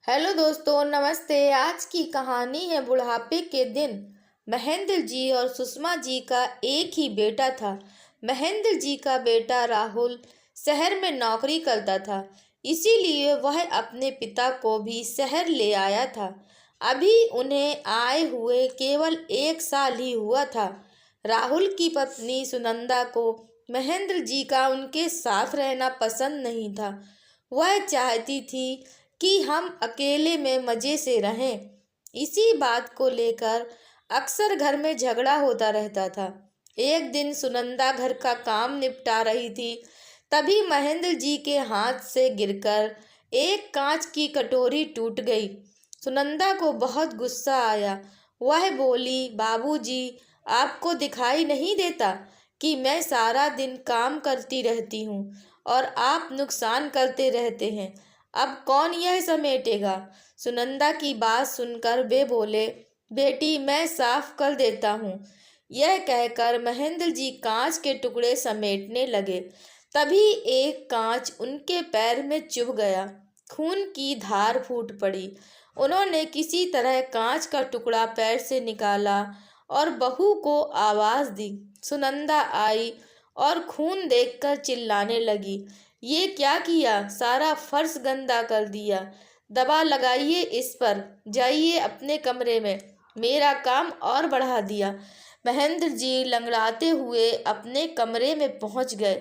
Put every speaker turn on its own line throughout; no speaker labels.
Hello दोस्तों, नमस्ते। आज की कहानी है बुढ़ापे के दिन। महेंद्र जी और सुषमा जी का एक ही बेटा था। महेंद्र जी का बेटा राहुल शहर में नौकरी करता था, इसीलिए वह अपने पिता को भी शहर ले आया था। अभी उन्हें आए हुए केवल 1 साल ही हुआ था। राहुल की पत्नी सुनंदा को महेंद्र जी का उनके साथ रहना पसंद नहीं था। वह चाहती थी कि हम अकेले में मज़े से रहें। इसी बात को लेकर अक्सर घर में झगड़ा होता रहता था। एक दिन सुनंदा घर का काम निपटा रही थी, तभी महेंद्र जी के हाथ से गिरकर एक कांच की कटोरी टूट गई। सुनंदा को बहुत गुस्सा आया। वह बोली, बाबूजी, आपको दिखाई नहीं देता कि मैं सारा दिन काम करती रहती हूँ और आप नुकसान करते रहते हैं। अब कौन यह समेटेगा? सुनंदा की बात सुनकर वे बोले, बेटी, मैं साफ कर देता हूँ। यह कहकर महेंद्र जी कांच के टुकड़े समेटने लगे। तभी एक कांच उनके पैर में चुभ गया। खून की धार फूट पड़ी। उन्होंने किसी तरह कांच का टुकड़ा पैर से निकाला और बहू को आवाज दी। सुनंदा आई और खून देखकर चिल्लाने लगी, ये क्या किया? सारा फर्श गंदा कर दिया। दबा लगाइए इस पर, जाइए अपने कमरे में। मेरा काम और बढ़ा दिया। महेंद्र जी लंगड़ाते हुए अपने कमरे में पहुंच गए।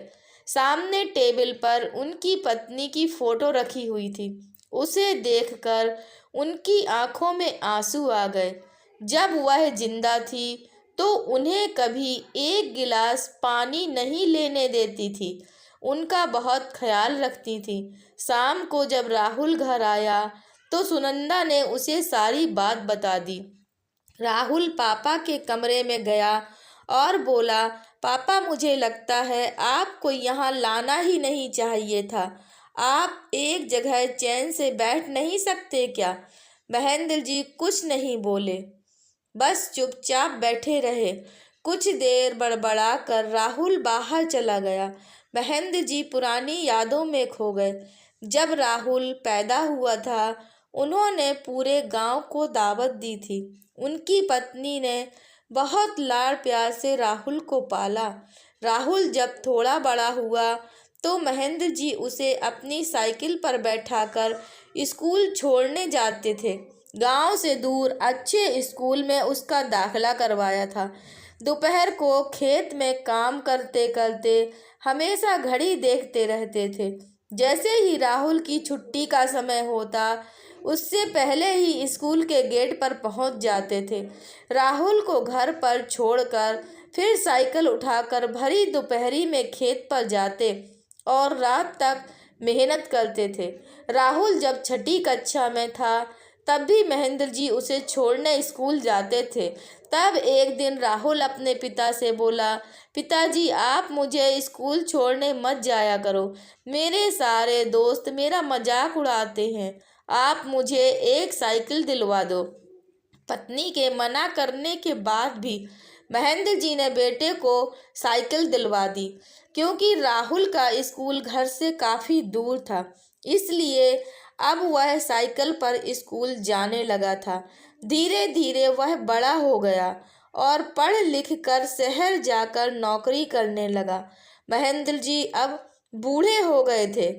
सामने टेबल पर उनकी पत्नी की फोटो रखी हुई थी। उसे देखकर उनकी आंखों में आंसू आ गए। जब वह जिंदा थी तो उन्हें कभी एक गिलास पानी नहीं लेने देती थी। उनका बहुत ख्याल रखती थी। शाम को जब राहुल घर आया तो सुनंदा ने उसे सारी बात बता दी। राहुल पापा के कमरे में गया और बोला, पापा, मुझे लगता है आपको यहाँ लाना ही नहीं चाहिए था। आप एक जगह चैन से बैठ नहीं सकते क्या? महेंद्र जी कुछ नहीं बोले, बस चुपचाप बैठे रहे। कुछ देर बड़बड़ा कर राहुल बाहर चला गया। महेंद्र जी पुरानी यादों में खो गए। जब राहुल पैदा हुआ था, उन्होंने पूरे गांव को दावत दी थी। उनकी पत्नी ने बहुत लाड़ प्यार से राहुल को पाला। राहुल जब थोड़ा बड़ा हुआ तो महेंद्र जी उसे अपनी साइकिल पर बैठाकर स्कूल छोड़ने जाते थे। गांव से दूर अच्छे स्कूल में उसका दाखिला करवाया था। दोपहर को खेत में काम करते करते हमेशा घड़ी देखते रहते थे। जैसे ही राहुल की छुट्टी का समय होता, उससे पहले ही स्कूल के गेट पर पहुंच जाते थे। राहुल को घर पर छोड़कर फिर साइकिल उठाकर भरी दोपहरी में खेत पर जाते और रात तक मेहनत करते थे। राहुल जब छठी कक्षा में था, तब भी महेंद्र जी उसे छोड़ने स्कूल जाते थे। तब एक दिन राहुल अपने पिता से बोला, पिताजी, आप मुझे स्कूल छोड़ने मत जाया करो। मेरे सारे दोस्त मेरा मजाक उड़ाते हैं। आप मुझे एक साइकिल दिलवा दो। पत्नी के मना करने के बाद भी महेंद्र जी ने बेटे को साइकिल दिलवा दी। क्योंकि राहुल का स्कूल घर से काफ़ी दूर था, इसलिए अब वह साइकिल पर स्कूल जाने लगा था। धीरे धीरे वह बड़ा हो गया और पढ़ लिख कर शहर जाकर नौकरी करने लगा। महेंद्र जी अब बूढ़े हो गए थे,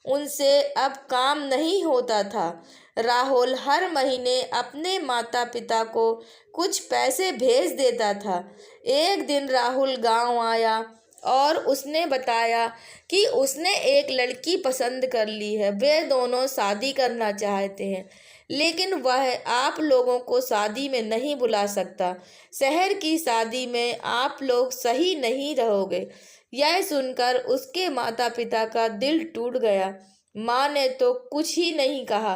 उनसे अब काम नहीं होता था। राहुल हर महीने अपने माता पिता को कुछ पैसे भेज देता था। एक दिन राहुल गांव आया और उसने बताया कि उसने एक लड़की पसंद कर ली है। वे दोनों शादी करना चाहते हैं, लेकिन वह आप लोगों को शादी में नहीं बुला सकता। शहर की शादी में आप लोग सही नहीं रहोगे। यह सुनकर उसके माता पिता का दिल टूट गया। माँ ने तो कुछ ही नहीं कहा।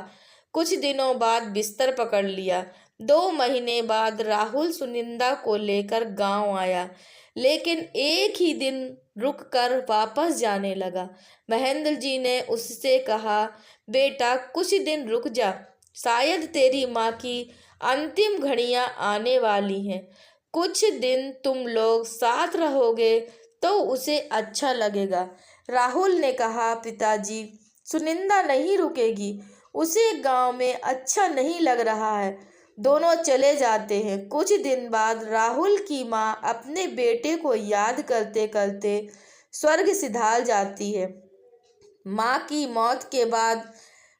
कुछ दिनों बाद बिस्तर पकड़ लिया। 2 महीने बाद राहुल सुनिंदा को लेकर गांव आया, लेकिन एक ही दिन रुक कर वापस जाने लगा। महेंद्र जी ने उससे कहा, बेटा, कुछ दिन रुक जा। शायद तेरी माँ की अंतिम घड़ियां आने वाली हैं। कुछ दिन तुम लोग साथ रहोगे तो उसे अच्छा लगेगा। राहुल ने कहा, पिताजी, सुनिंदा नहीं रुकेगी। उसे गांव में अच्छा नहीं लग रहा है। दोनों चले जाते हैं। कुछ दिन बाद राहुल की माँ अपने बेटे को याद करते करते स्वर्ग सिधार जाती है। माँ की मौत के बाद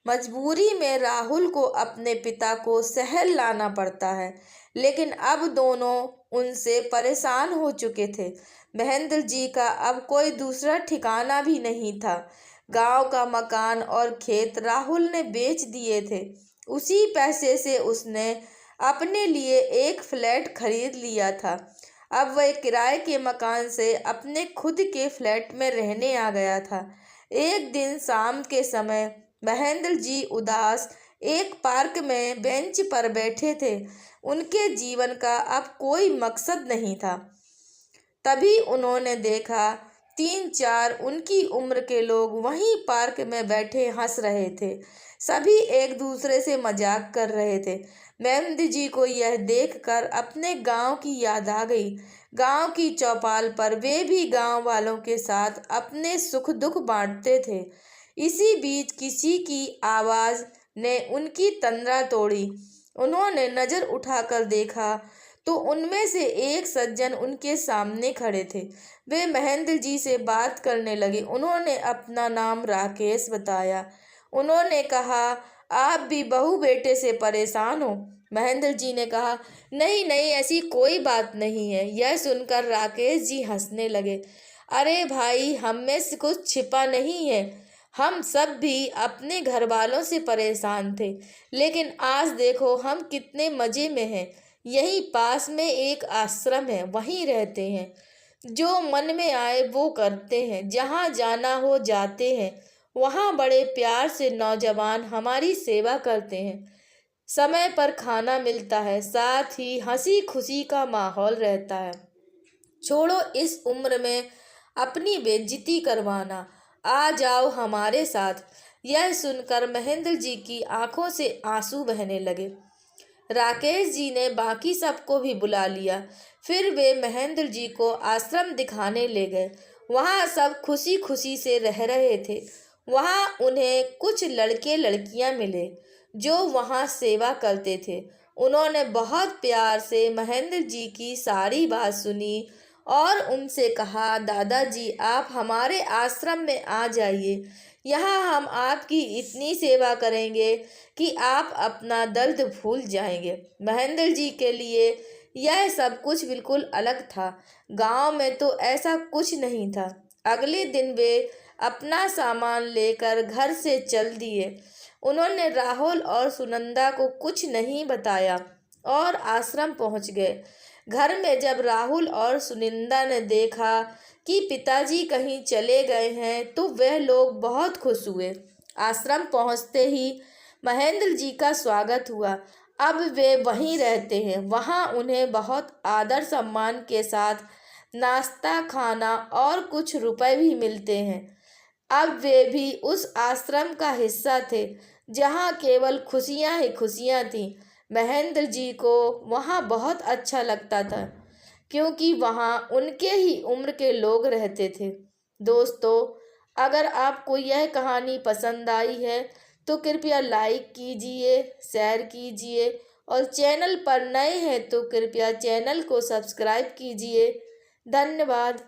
मजबूरी में राहुल को अपने पिता को शहर लाना पड़ता है, लेकिन अब दोनों उनसे परेशान हो चुके थे। महेंद्र जी का अब कोई दूसरा ठिकाना भी नहीं था। गांव का मकान और खेत राहुल ने बेच दिए थे। उसी पैसे से उसने अपने लिए एक फ्लैट खरीद लिया था। अब वह किराए के मकान से अपने खुद के फ्लैट में रहने आ गया था। एक दिन शाम के समय महेंद्र जी उदास एक पार्क में बेंच पर बैठे थे। उनके जीवन का अब कोई मकसद नहीं था। तभी उन्होंने देखा 3-4 उनकी उम्र के लोग वहीं पार्क में बैठे हंस रहे थे। सभी एक दूसरे से मजाक कर रहे थे। महेंद्र जी को यह देखकर अपने गांव की याद आ गई। गांव की चौपाल पर वे भी गांव वालों के साथ अपने सुख दुख बांटते थे। इसी बीच किसी की आवाज़ ने उनकी तंद्रा तोड़ी। उन्होंने नज़र उठाकर देखा तो उनमें से एक सज्जन उनके सामने खड़े थे। वे महेंद्र जी से बात करने लगे। उन्होंने अपना नाम राकेश बताया। उन्होंने कहा, आप भी बहू बेटे से परेशान हो? महेंद्र जी ने कहा, नहीं नहीं, ऐसी कोई बात नहीं है। यह सुनकर राकेश जी हंसने लगे। अरे भाई, हम में से कुछ छिपा नहीं है। हम सब भी अपने घर वालों से परेशान थे, लेकिन आज देखो हम कितने मज़े में हैं। यहीं पास में एक आश्रम है, वहीं रहते हैं। जो मन में आए वो करते हैं, जहाँ जाना हो जाते हैं। वहाँ बड़े प्यार से नौजवान हमारी सेवा करते हैं। समय पर खाना मिलता है, साथ ही हंसी खुशी का माहौल रहता है। छोड़ो इस उम्र में अपनी बेइज्जती करवाना, आ जाओ हमारे साथ। यह सुनकर महेंद्र जी की आंखों से आंसू बहने लगे। राकेश जी ने बाकी सबको भी बुला लिया। फिर वे महेंद्र जी को आश्रम दिखाने ले गए। वहाँ सब खुशी खुशी से रह रहे थे। वहाँ उन्हें कुछ लड़के लड़कियाँ मिले जो वहाँ सेवा करते थे। उन्होंने बहुत प्यार से महेंद्र जी की सारी बात सुनी और उनसे कहा, दादाजी आप हमारे आश्रम में आ जाइए। यहाँ हम आपकी इतनी सेवा करेंगे कि आप अपना दर्द भूल जाएंगे। महेंद्र जी के लिए यह सब कुछ बिल्कुल अलग था। गांव में तो ऐसा कुछ नहीं था। अगले दिन वे अपना सामान लेकर घर से चल दिए। उन्होंने राहुल और सुनंदा को कुछ नहीं बताया और आश्रम पहुंच गए। घर में जब राहुल और सुनंदा ने देखा कि पिताजी कहीं चले गए हैं तो वह लोग बहुत खुश हुए। आश्रम पहुंचते ही महेंद्र जी का स्वागत हुआ। अब वे वहीं रहते हैं। वहाँ उन्हें बहुत आदर सम्मान के साथ नाश्ता, खाना और कुछ रुपए भी मिलते हैं। अब वे भी उस आश्रम का हिस्सा थे जहाँ केवल खुशियाँ ही खुशियाँ थीं। महेंद्र जी को वहाँ बहुत अच्छा लगता था क्योंकि वहाँ उनके ही उम्र के लोग रहते थे। दोस्तों, अगर आपको यह कहानी पसंद आई है तो कृपया लाइक कीजिए, शेयर कीजिए और चैनल पर नए हैं तो कृपया चैनल को सब्सक्राइब कीजिए। धन्यवाद।